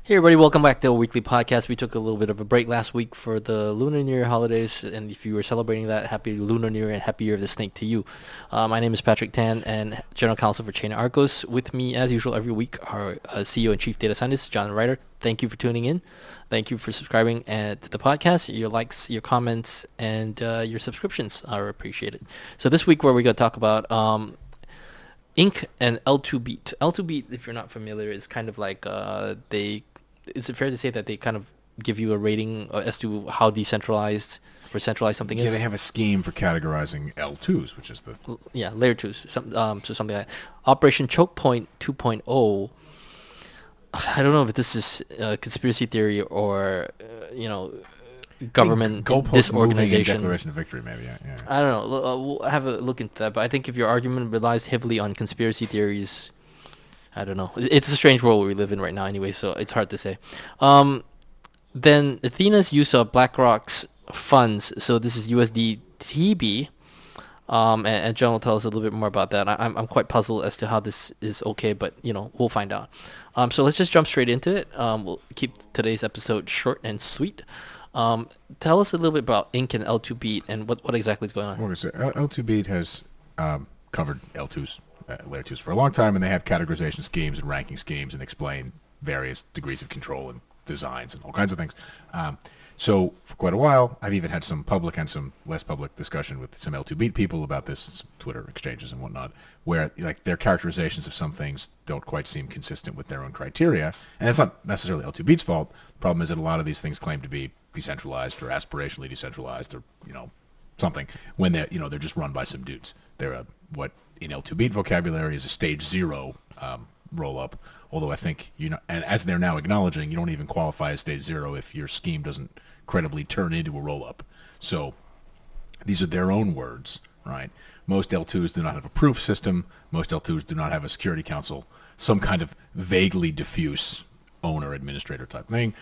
Hey everybody, welcome back to a weekly podcast. We took a little bit of a break last week for the Lunar New Year holidays, and if you were celebrating that, happy Lunar New Year and happy Year of the Snake to you. My name is Patrick Tan, and General Counsel for ChainArgos. With me, as usual, every week, our CEO and Chief Data Scientist, Jonathan Reiter. Thank you for tuning in. Thank you for subscribing to the podcast. Your likes, your comments, and your subscriptions are appreciated. So this week, we're going to talk about Inc. and L2Beat. L2Beat, if you're not familiar, is kind of like is it fair to say that they kind of give you a rating as to how decentralized or centralized something is? Yeah, they have a scheme for categorizing L2s, which is the... Yeah, layer 2s, so something like that. Operation Chokepoint 2.0, I don't know if this is conspiracy theory or, government disorganization. Declaration of victory, maybe, yeah. I don't know. We'll have a look into that, but I think if your argument relies heavily on conspiracy theories... I don't know. It's a strange world we live in right now anyway, so it's hard to say. Then Athena's use of Blackrock's funds, so this is USDtb, and John will tell us a little bit more about that. I'm quite puzzled as to how this is okay, but, we'll find out. So let's just jump straight into it. We'll keep today's episode short and sweet. Tell us a little bit about Inc. and L2Beat and what exactly is going on. L2Beat has covered L2s. Layer 2s for a long time, and they have categorization schemes and ranking schemes and explain various degrees of control and designs and all kinds of things. So for quite a while, I've even had some public and some less public discussion with some L2Beat people about this, some Twitter exchanges and whatnot, where their characterizations of some things don't quite seem consistent with their own criteria. And it's not necessarily L2Beat's fault. The problem is that a lot of these things claim to be decentralized or aspirationally decentralized or, something when they're just run by some dudes. They're what in L2Beat vocabulary is a stage 0 roll-up, although I think, and as they're now acknowledging, you don't even qualify as stage 0 if your scheme doesn't credibly turn into a roll-up. So these are their own words, right? Most L2s do not have a proof system. Most L2s do not have a security council, some kind of vaguely diffuse owner administrator type thing.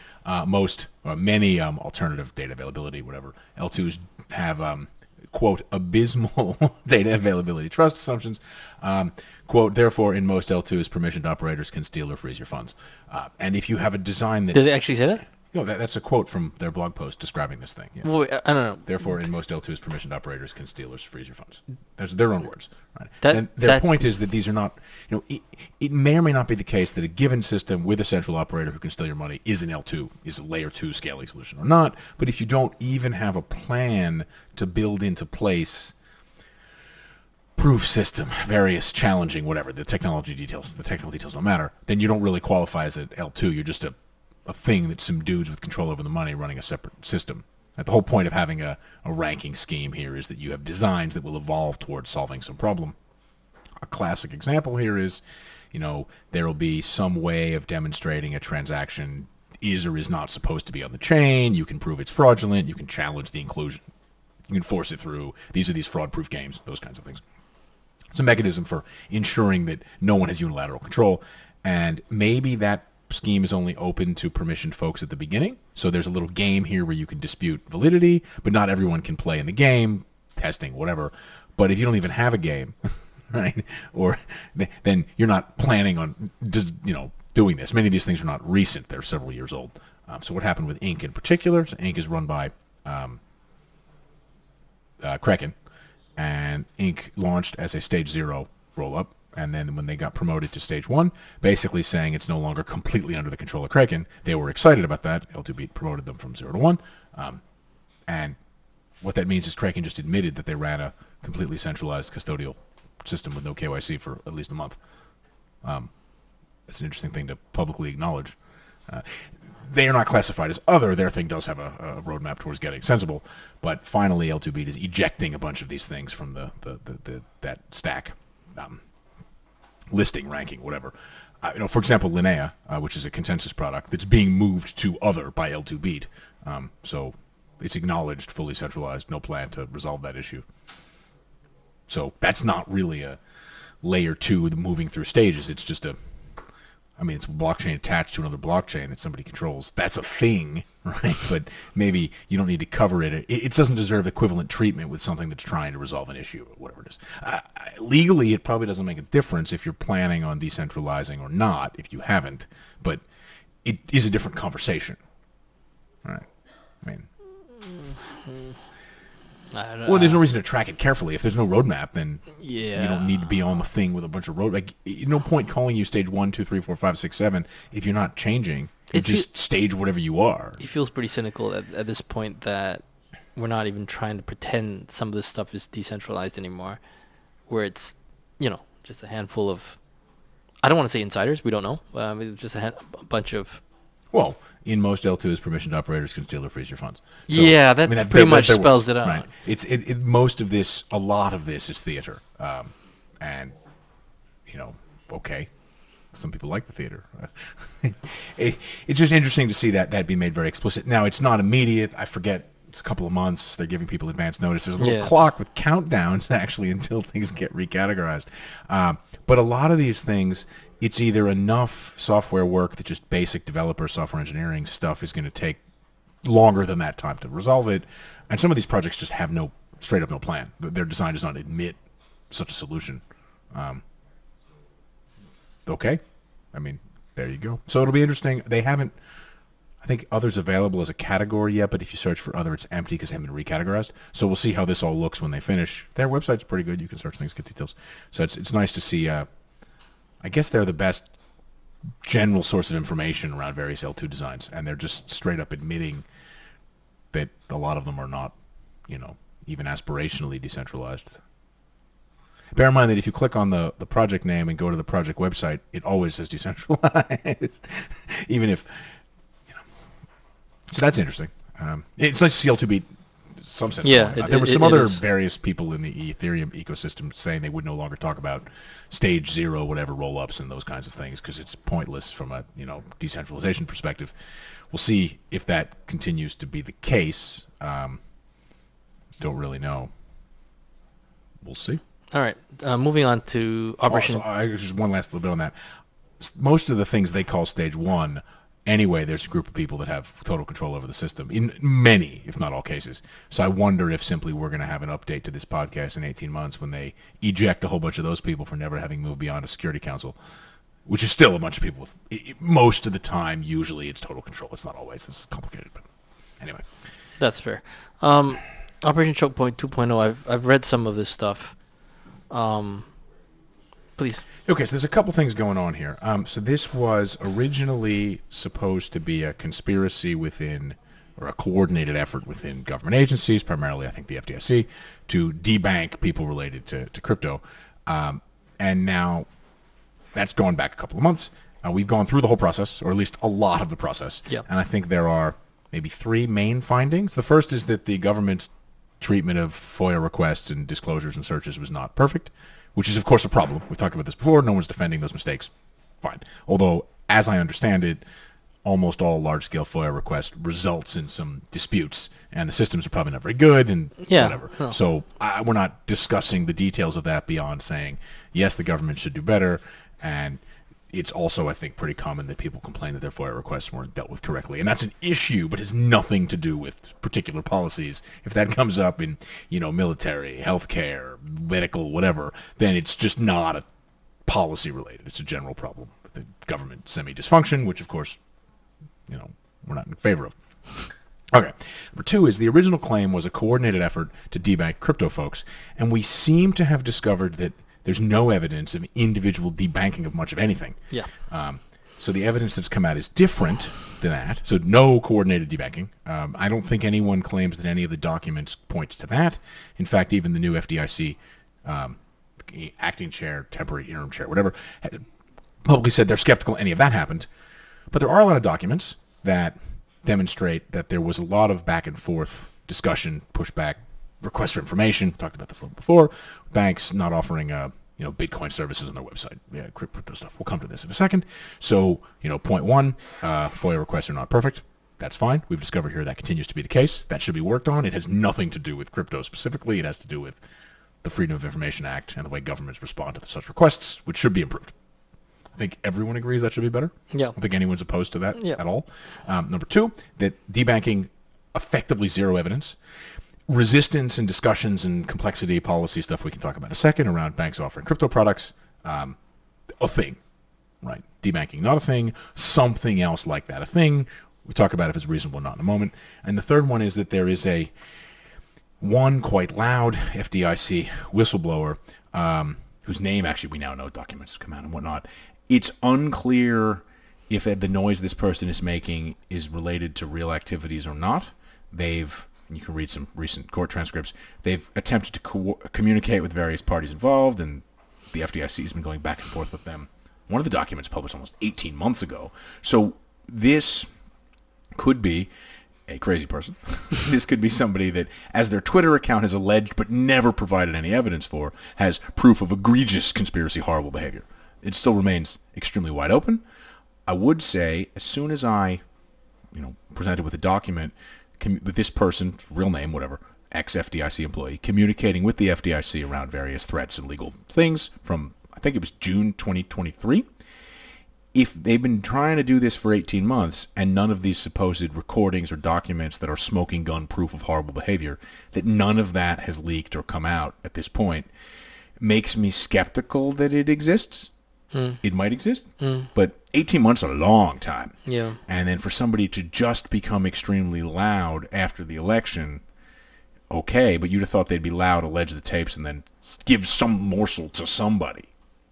Many alternative data availability, whatever, L2s have quote, abysmal data availability trust assumptions. Quote, therefore, in most L2s, permissioned operators can steal or freeze your funds. And if you have a design that... Did they actually say that? That's a quote from their blog post describing this thing. Yeah. Well, I don't know. Therefore, in most L2s, permissioned operators can steal or freeze your funds. That's their own words. Right? And their point is that these are not... it may or may not be the case that a given system with a central operator who can steal your money is an L2, is a layer 2 scaling solution or not. But if you don't even have a plan to build into place proof system, various challenging, whatever, the technical details don't matter, then you don't really qualify as an L2. You're just a thing that some dudes with control over the money running a separate system. The whole point of having a ranking scheme here is that you have designs that will evolve towards solving some problem. A classic example here is, there will be some way of demonstrating a transaction is or is not supposed to be on the chain. You can prove it's fraudulent. You can challenge the inclusion. You can force it through. These are these fraud-proof games, those kinds of things. It's a mechanism for ensuring that no one has unilateral control, and maybe that scheme is only open to permissioned folks at the beginning. So there's a little game here where you can dispute validity, but not everyone can play in the game, testing, whatever. But if you don't even have a game, right, or then you're not planning on just, doing this. Many of these things are not recent. They're several years old. So what happened with Inc. in particular, so Inc. is run by Kraken, and Inc. launched as a stage 0 roll-up. And then when they got promoted to stage 1, basically saying it's no longer completely under the control of Kraken, they were excited about that. L2Beat promoted them from 0 to 1. And what that means is Kraken just admitted that they ran a completely centralized custodial system with no KYC for at least a month. That's an interesting thing to publicly acknowledge. They are not classified as other. Their thing does have a roadmap towards getting sensible. But finally, L2Beat is ejecting a bunch of these things from that stack. Listing, ranking, whatever. For example, Linnea, which is a consensus product that's being moved to other by L2Beat. So it's acknowledged, fully centralized, no plan to resolve that issue. So that's not really a layer 2 moving through stages. It's just it's a blockchain attached to another blockchain that somebody controls. That's a thing, right? But maybe you don't need to cover it. It doesn't deserve equivalent treatment with something that's trying to resolve an issue or whatever it is. Legally, it probably doesn't make a difference if you're planning on decentralizing or not, if you haven't. But it is a different conversation. Right? I mean, well, there's no reason to track it carefully. If there's no roadmap, then you don't need to be on the thing with a bunch of road. Like, no point calling you stage 1, 2, 3, 4, 5, 6, 7 if you're not changing. You just stage whatever you are. It feels pretty cynical at this point that we're not even trying to pretend some of this stuff is decentralized anymore, where it's, just a handful of, I don't want to say insiders, we don't know, just a bunch of. Well, in most L2s, permissioned operators can steal or freeze your funds. So, that pretty much spells it out. Right. Most of this, a lot of this is theater. And, okay, some people like the theater. It's just interesting to see that be made very explicit. Now, it's not immediate. I forget, it's a couple of months. They're giving people advance notice. There's a little clock with countdowns, actually, until things get recategorized. But a lot of these things, it's either enough software work that just basic developer software engineering stuff is going to take longer than that time to resolve it. And some of these projects just have straight up no plan. Their design does not admit such a solution. Okay. I mean, there you go. So it'll be interesting. They haven't, I think, others available as a category yet, but if you search for other, it's empty because they haven't been recategorized. So we'll see how this all looks when they finish. Their website's pretty good. You can search things, get details. So it's nice to see. I guess they're the best general source of information around various L2 designs, and they're just straight up admitting that a lot of them are not, even aspirationally decentralized. Bear in mind that if you click on the project name and go to the project website, it always says decentralized, even if, So that's interesting. It's nice to see L2 beat some sense. Yeah, there were some other various people in the Ethereum ecosystem saying they would no longer talk about stage 0, whatever roll-ups and those kinds of things because it's pointless from a decentralization perspective. We'll see if that continues to be the case. Don't really know. We'll see. All right, moving on to Operation. Just one last little bit on that. Most of the things they call stage 1. Anyway, there's a group of people that have total control over the system in many, if not all cases. So I wonder if simply we're going to have an update to this podcast in 18 months when they eject a whole bunch of those people for never having moved beyond a security council, which is still a bunch of people. Most of the time, usually it's total control. It's not always. This is complicated, but anyway. That's fair. Operation Chokepoint 2.0, I've read some of this stuff. Please. Okay, so there's a couple things going on here. So this was originally supposed to be a conspiracy within, or a coordinated effort within government agencies, primarily I think the FDIC, to debank people related to crypto. And now that's going back a couple of months. We've gone through the whole process, or at least a lot of the process. Yep. And I think there are maybe 3 main findings. The first is that the government's treatment of FOIA requests and disclosures and searches was not perfect, which is, of course, a problem. We've talked about this before. No one's defending those mistakes. Fine. Although, as I understand it, almost all large-scale FOIA requests results in some disputes, and the systems are probably not very good, and whatever. No. So we're not discussing the details of that beyond saying, yes, the government should do better, and it's also, I think, pretty common that people complain that their FOIA requests weren't dealt with correctly. And that's an issue, but has nothing to do with particular policies. If that comes up in, military, healthcare, medical, whatever, then it's just not a policy related. It's a general problem with the government semi-dysfunction, which, of course, we're not in favor of. Okay. Number 2 is the original claim was a coordinated effort to debank crypto folks, and we seem to have discovered that there's no evidence of individual debanking of much of anything. Yeah. So the evidence that's come out is different than that. So no coordinated debanking. I don't think anyone claims that any of the documents point to that. In fact, even the new FDIC acting chair, temporary interim chair, whatever, publicly said they're skeptical any of that happened. But there are a lot of documents that demonstrate that there was a lot of back and forth discussion, pushback, requests for information. Talked about this a little before. Banks not offering Bitcoin services on their website. Yeah, crypto stuff. We'll come to this in a second. So, point 1, FOIA requests are not perfect. That's fine. We've discovered here that continues to be the case. That should be worked on. It has nothing to do with crypto specifically. It has to do with the Freedom of Information Act and the way governments respond to such requests, which should be improved. I think everyone agrees that should be better. Yeah. I don't think anyone's opposed to that at all. Number 2, that debanking effectively zero evidence. Resistance and discussions and complexity policy stuff we can talk about in a second around banks offering crypto products, a thing. right? Debanking, not a thing. Something else like that, a thing. We talk about if it's reasonable or not in a moment. And the third one is that there is one quite loud FDIC whistleblower, whose name actually we now know, documents have come out and whatnot. It's unclear if the noise this person is making is related to real activities or not. You can read some recent court transcripts, they've attempted to communicate with various parties involved, and the FDIC has been going back and forth with them. One of the documents published almost 18 months ago. So this could be a crazy person. This could be somebody that, as their Twitter account has alleged but never provided any evidence for, has proof of egregious conspiracy, horrible behavior. It still remains extremely wide open. I would say, as soon as I, presented with a document with this person, real name, whatever, ex-FDIC employee, communicating with the FDIC around various threats and legal things from, I think it was June 2023. If they've been trying to do this for 18 months and none of these supposed recordings or documents that are smoking gun proof of horrible behavior, that none of that has leaked or come out at this point, makes me skeptical that it exists. It might exist, but 18 months is a long time. Yeah. And then for somebody to just become extremely loud after the election, okay, but you'd have thought they'd be loud, allege the tapes, and then give some morsel to somebody,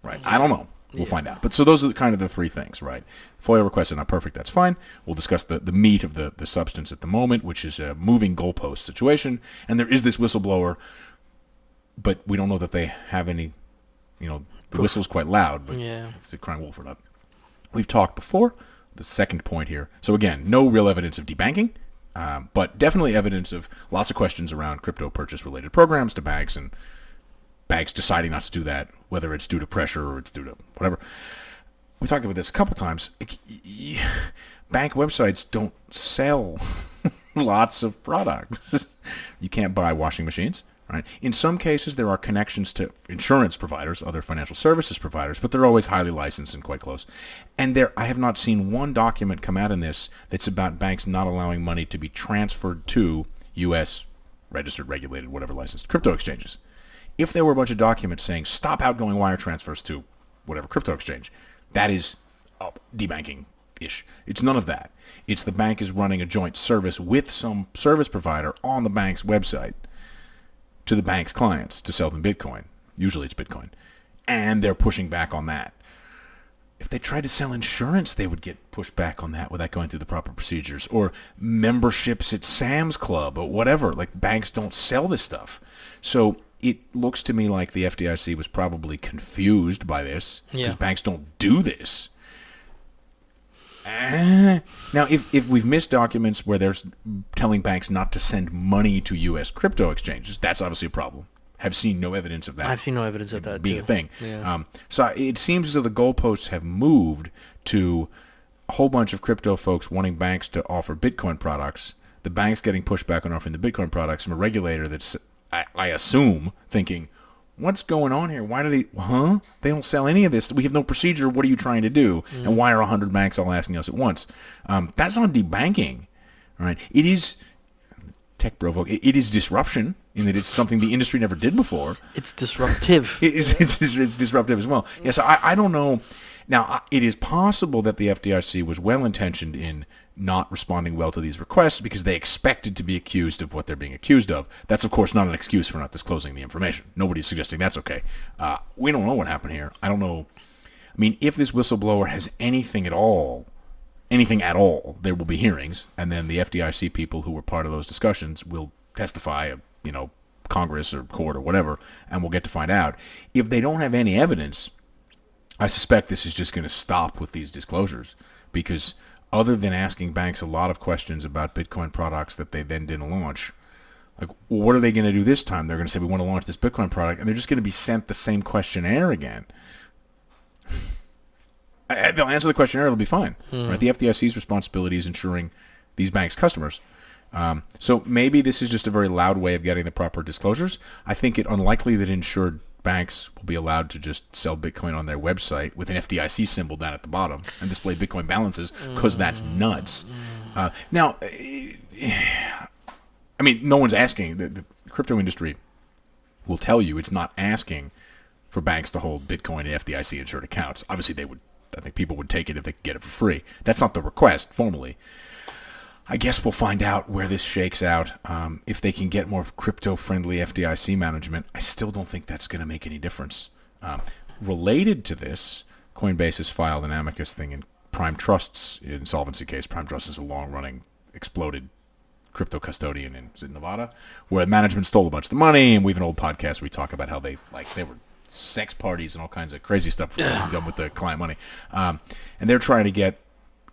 right? I don't know. We'll find out. But so those are kind of the three things, right? FOIA requests are not perfect. That's fine. We'll discuss the meat of the substance at the moment, which is a moving goalpost situation. And there is this whistleblower, but we don't know that they have any, the whistle's quite loud, but it's a crying wolf or not. We've talked before, the second point here. So again, no real evidence of debanking, but definitely evidence of lots of questions around crypto purchase-related programs to banks, and banks deciding not to do that, whether it's due to pressure or it's due to whatever. We talked about this a couple times. Bank websites don't sell lots of products. You can't buy washing machines. Right. In some cases, there are connections to insurance providers, other financial services providers, but they're always highly licensed and quite close. And I have not seen one document come out in this that's about banks not allowing money to be transferred to U.S. registered, regulated, whatever licensed crypto exchanges. If there were a bunch of documents saying stop outgoing wire transfers to whatever crypto exchange, that is debanking-ish. It's none of that. It's the bank is running a joint service with some service provider on the bank's website to the bank's clients to sell them Bitcoin. Usually it's Bitcoin. And they're pushing back on that. If they tried to sell insurance, they would get pushed back on that without going through the proper procedures. Or memberships at Sam's Club or whatever. Like, banks don't sell this stuff. So it looks to me like the FDIC was probably confused by this, because banks don't do this. Now, if we've missed documents where they're telling banks not to send money to U.S. crypto exchanges, that's obviously a problem. Have seen no evidence of that. I've seen no evidence of that being too. A thing. Yeah. So it seems as though the goalposts have moved to a whole bunch of crypto folks wanting banks to offer Bitcoin products, the banks getting pushed back on offering the Bitcoin products from a regulator that's, I assume, thinking, what's going on here? Why do they, They don't sell any of this. We have no procedure. What are you trying to do? And why are 100 banks all asking us at once? That's not debanking, right? It is, tech bro, it is disruption in that it's something the industry never did before. It's disruptive. It's disruptive as well. Yes, I don't know. Now, it is possible that the FDIC was well-intentioned in not responding well to these requests because they expected to be accused of what they're being accused of. That's, of course, not an excuse for not disclosing the information. Nobody's suggesting that's okay. We don't know what happened here. I don't know. I mean, if this whistleblower has anything at all, there will be hearings, and then the FDIC people who were part of those discussions will testify, Congress or court or whatever, and we'll get to find out. If they don't have any evidence, I suspect this is just going to stop with these disclosures, because other than asking banks a lot of questions about Bitcoin products that they then didn't launch, like, well, what are they going to do this time? They're going to say, we want to launch this Bitcoin product, and they're just going to be sent the same questionnaire again. They'll answer the questionnaire, it'll be fine. Right? The FDIC's responsibility is ensuring these banks' customers. So maybe this is just a very loud way of getting the proper disclosures. I think it unlikely that insured banks will be allowed to just sell Bitcoin on their website with an FDIC symbol down at the bottom and display Bitcoin balances, because that's nuts. Now, I mean, no one's asking. The crypto industry will tell you it's not asking for banks to hold Bitcoin in FDIC-insured accounts. Obviously, they would I think people would take it if they could get it for free. That's not the request formally. I guess we'll find out where this shakes out. If they can get more crypto-friendly FDIC management, I still don't think that's going to make any difference. Related to this, Coinbase has filed an amicus thing in Prime Trust's insolvency case. Prime Trust is a long-running, exploded crypto custodian in Nevada, where management stole a bunch of the money, and we have an old podcast where we talk about how they were sex parties and all kinds of crazy stuff done with the client money. And they're trying to get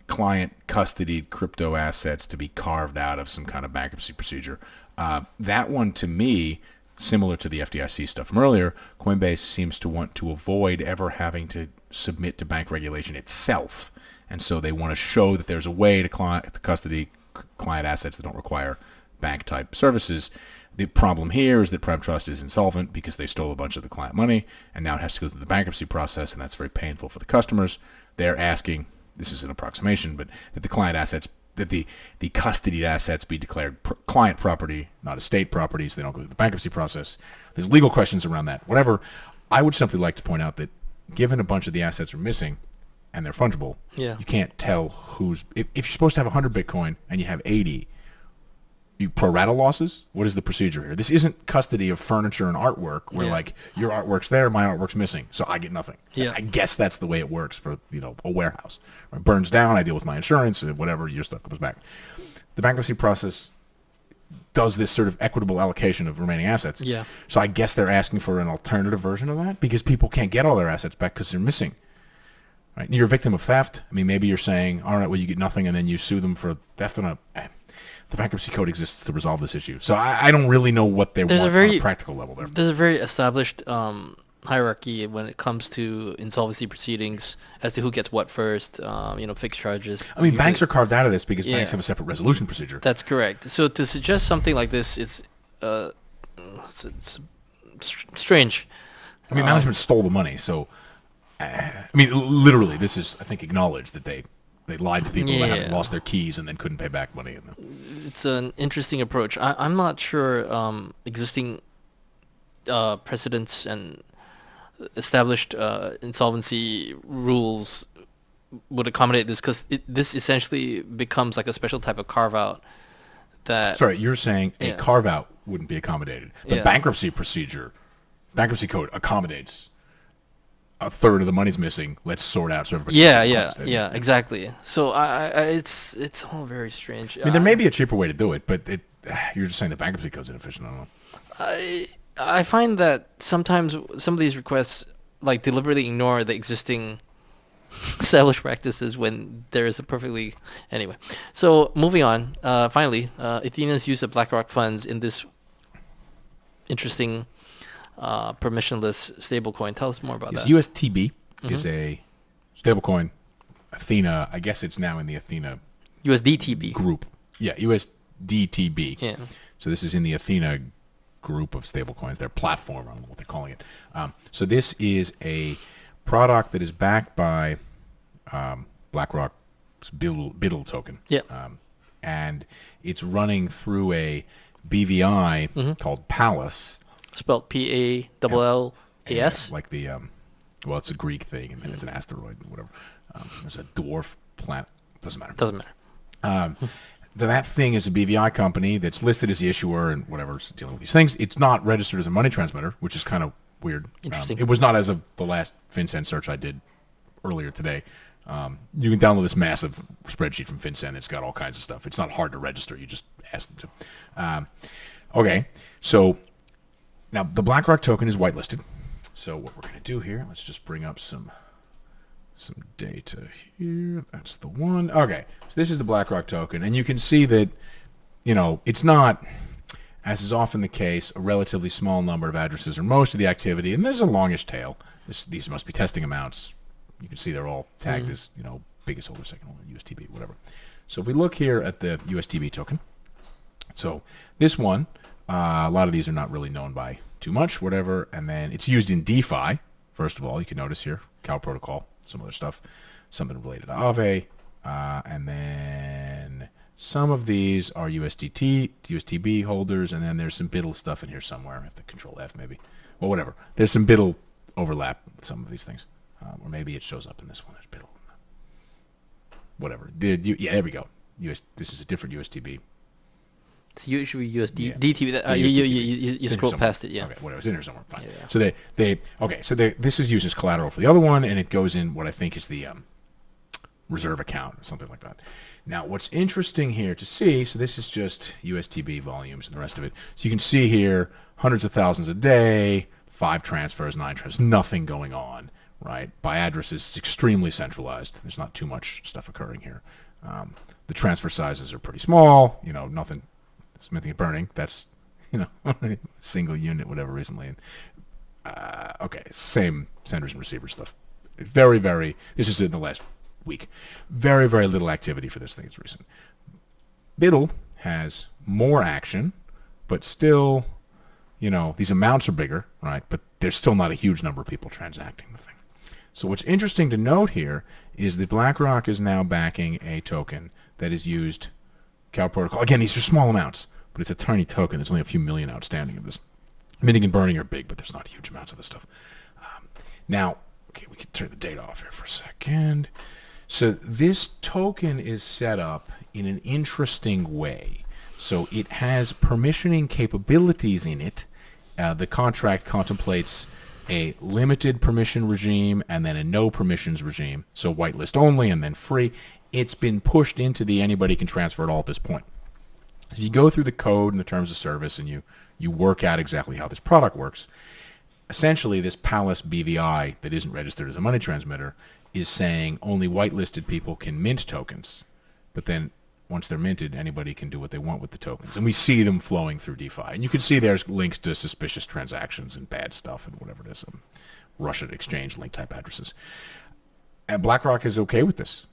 client custodied crypto assets to be carved out of some kind of bankruptcy procedure. That one, to me, similar to the FDIC stuff from earlier, Coinbase seems to want to avoid ever having to submit to bank regulation itself. And so they want to show that there's a way to custody client assets that don't require bank-type services. The problem here is that Prime Trust is insolvent because they stole a bunch of the client money, and now it has to go through the bankruptcy process, and that's very painful for the customers. They're asking, this is an approximation, but that the client assets, that the custodied assets be declared client property, not estate property, so they don't go through the bankruptcy process. There's legal questions around that. Whatever. I would simply like to point out that given a bunch of the assets are missing, and they're fungible, you can't tell who's... If you're supposed to have 100 Bitcoin and you have 80, you pro rata losses? What is the procedure here? This isn't custody of furniture and artwork where like your artwork's there, my artwork's missing, so I get nothing. I guess that's the way it works for a warehouse. When it burns down, I deal with my insurance, and whatever, your stuff comes back. The bankruptcy process does this sort of equitable allocation of remaining assets. So I guess they're asking for an alternative version of that because people can't get all their assets back because they're missing. Right? You're a victim of theft. I mean, maybe you're saying, all right, well, you get nothing, and then you sue them for theft on the bankruptcy code exists to resolve this issue. So I don't really know what they want on a practical level there. There's a very established hierarchy when it comes to insolvency proceedings as to who gets what first, fixed charges. I mean, banks are carved out of this because banks have a separate resolution procedure. That's correct. So to suggest something like this is it's strange. I mean, management stole the money, so... I mean, literally, this is, I think, acknowledged that they lied to people that had lost their keys and then couldn't pay back money. It's an interesting approach. I'm not sure existing precedents and established insolvency rules would accommodate this because this essentially becomes like a special type of carve-out. Sorry, you're saying a carve-out wouldn't be accommodated. The bankruptcy code accommodates... a third of the money's missing. Let's sort out so everybody. Exactly. So it's all very strange. I mean, there may be a cheaper way to do it, but you're just saying the bankruptcy code's inefficient. I don't know. I find that sometimes some of these requests like deliberately ignore the existing established practices when there is a perfectly anyway. So moving on. Finally, Athena's use of Blackrock funds in this interesting. Permissionless stablecoin. Tell us more about that. USDtb is a stablecoin. Athena, I guess it's now in the Athena USDtb group. Yeah, USDtb. Yeah. So this is in the Athena group of stablecoins. Their platform, I don't know what they're calling it. So this is a product that is backed by BlackRock's BUIDL token. Yeah. And it's running through a BVI called Palace. Spelled P-A-L-L-A-S? Like the, it's a Greek thing, and then it's an asteroid, whatever. There's a dwarf planet. Doesn't matter. That thing is a BVI company that's listed as the issuer and whatever's dealing with these things. It's not registered as a money transmitter, which is kind of weird. Interesting. It was not as of the last FinCEN search I did earlier today. You can download this massive spreadsheet from FinCEN. It's got all kinds of stuff. It's not hard to register. You just ask them to. Okay, so... Now, the BlackRock token is whitelisted. So what we're going to do here, let's just bring up some data here. That's the one. Okay, so this is the BlackRock token. And you can see that, it's not, as is often the case, a relatively small number of addresses or most of the activity. And there's a longish tail. These must be testing amounts. You can see they're all tagged as, biggest holder, second holder, USDtb, whatever. So if we look here at the USDtb token, so this one, a lot of these are not really known by too much, whatever. And then it's used in DeFi. First of all, you can notice here, Cal Protocol, some other stuff, something related to Aave. And then some of these are USDtb holders. And then there's some BUIDL stuff in here somewhere. I have to control F maybe. Well, whatever. There's some BUIDL overlap with some of these things. Or maybe it shows up in this one. There's BUIDL. whatever. Yeah, there we go. This is a different USDtb. It's usually USD Yeah. DTB. You scroll past it, yeah. Okay, whatever. It's in there somewhere. Fine. Yeah. So this is used as collateral for the other one, and it goes in what I think is the reserve account or something like that. Now, what's interesting here to see, so this is just USDtb volumes and the rest of it. So you can see here, hundreds of thousands a day, 5 transfers, 9 transfers, nothing going on, right? By addresses, it's extremely centralized. There's not too much stuff occurring here. The transfer sizes are pretty small, nothing smithing and burning. That's, single unit, whatever, recently. And, okay, same senders and receivers stuff. Very, very, this is in the last week. Very, very little activity for this thing. It's recent. Biddle has more action, but still, these amounts are bigger, right? But there's still not a huge number of people transacting the thing. So what's interesting to note here is that Blackrock is now backing a token that is used, Cow Protocol. Again, these are small amounts, but it's a tiny token. There's only a few million outstanding of this. Minting and burning are big, but there's not huge amounts of this stuff. Now, okay, we can turn the data off here for a second. So this token is set up in an interesting way. So it has permissioning capabilities in it. The contract contemplates a limited permission regime and then a no permissions regime. So whitelist only and then free. It's been pushed into the anybody can transfer it all at this point. So you go through the code and the terms of service and you work out exactly how this product works. Essentially, this Palace BVI that isn't registered as a money transmitter is saying only whitelisted people can mint tokens, but then once they're minted, anybody can do what they want with the tokens. And we see them flowing through DeFi. And you can see there's links to suspicious transactions and bad stuff and whatever it is, Russian exchange link type addresses. And BlackRock is okay with this.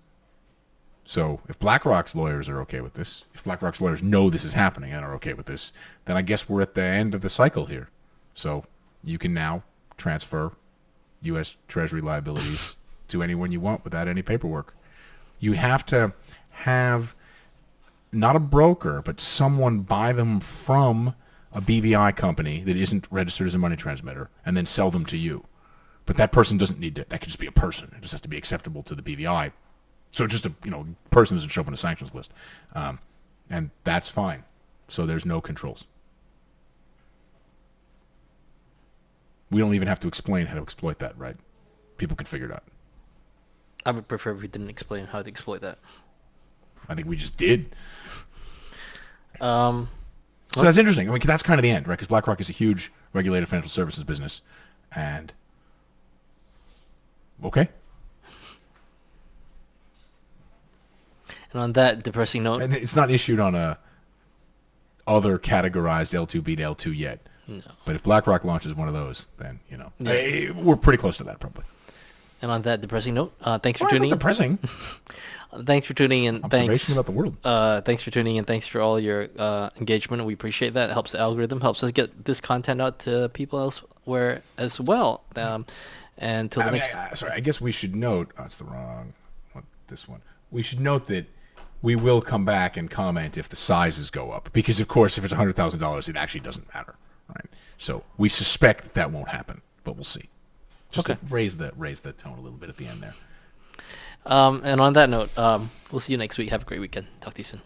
So if BlackRock's lawyers are okay with this, if BlackRock's lawyers know this is happening and are okay with this, then I guess we're at the end of the cycle here. So you can now transfer U.S. Treasury liabilities to anyone you want without any paperwork. You have to have not a broker, but someone buy them from a BVI company that isn't registered as a money transmitter and then sell them to you. But that person doesn't need to, that could just be a person. It just has to be acceptable to the BVI. So just a person doesn't show up on a sanctions list. And that's fine. So there's no controls. We don't even have to explain how to exploit that, right? People can figure it out. I would prefer if we didn't explain how to exploit that. I think we just did. So that's interesting. I mean, that's kind of the end, right? Because BlackRock is a huge regulated financial services business. And, okay. And on that depressing note... And it's not issued on a other categorized L2B to L2 yet. No. But if BlackRock launches one of those, then, we're pretty close to that, probably. And on that depressing note, thanks for tuning in. Depressing. Thanks for tuning in. Observation about the world. Thanks for tuning in. Thanks for all your engagement. We appreciate that. It helps the algorithm, helps us get this content out to people elsewhere as well. And till the next time. Sorry, I guess we should note, this one. We should note that we will come back and comment if the sizes go up. Because, of course, if it's $100,000, it actually doesn't matter. Right? So we suspect that won't happen, but we'll see. Just to raise the tone a little bit at the end there. And on that note, we'll see you next week. Have a great weekend. Talk to you soon.